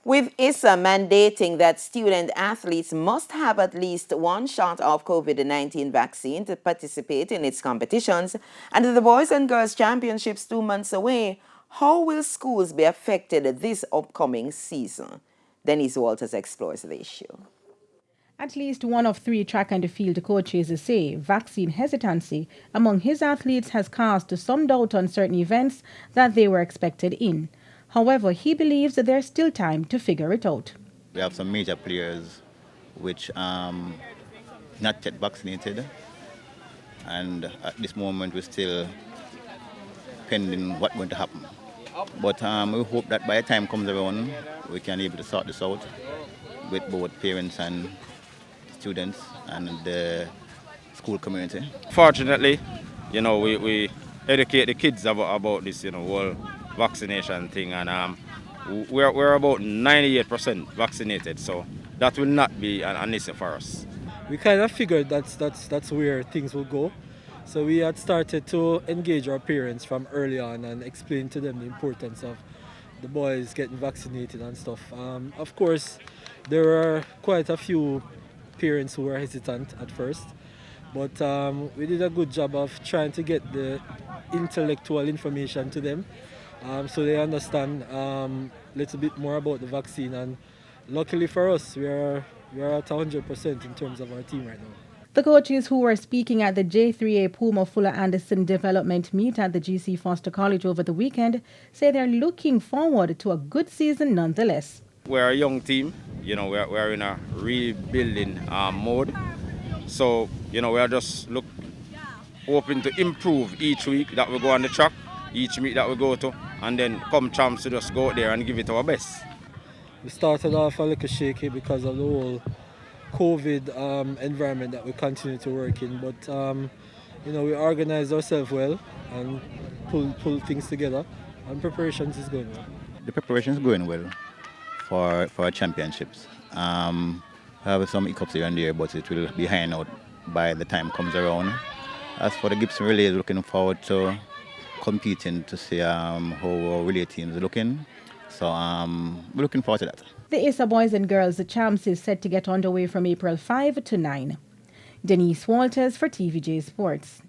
With ISA mandating that student athletes must have at least one shot of COVID-19 vaccine to participate in its competitions, and the Boys and Girls Championships 2 months away, how will schools be affected this upcoming season? Denise Walters explores the issue. At least one of three track and field coaches say vaccine hesitancy among his athletes has cast some doubt on certain events that they were expected in. However, he believes that there's still time to figure it out. We have some major players which not yet vaccinated, and at this moment we're still pending what's going to happen. But we hope that by the time comes around, we can be able to sort this out with both parents and students and the school community. Fortunately, we educate the kids about this, whole vaccination thing, and we're about 98% vaccinated, so that will not be an issue for us. We kind of figured that's where things will go. So we had started to engage our parents from early on and explain to them the importance of the boys getting vaccinated and stuff. Of course, there are quite a few parents who were hesitant at first, but we did a good job of trying to get the intellectual information to them so they understand a little bit more about the vaccine. And luckily for us, we are at 100% in terms of our team right now. The coaches who were speaking at the J3A Puma Fuller Anderson Development Meet at the GC Foster College over the weekend say they're looking forward to a good season nonetheless. We're a young team, we're in a rebuilding mode. So, we are just hoping to improve each week that we go on the track, each meet that we go to, and then come champs to just go out there and give it our best. We started off a little shaky because of the whole COVID environment that we continue to work in, but we organize ourselves well and pull things together, and preparations is going well. The preparation is going well for our championships. We have some hiccups here and there, but it will be ironed out by the time comes around. As for the Gibson relay, looking forward to competing to see how our relay teams are looking. So we're looking forward to that. The ISA Boys and Girls Champs is set to get underway from April 5 to 9. Denise Walters for TVJ Sports.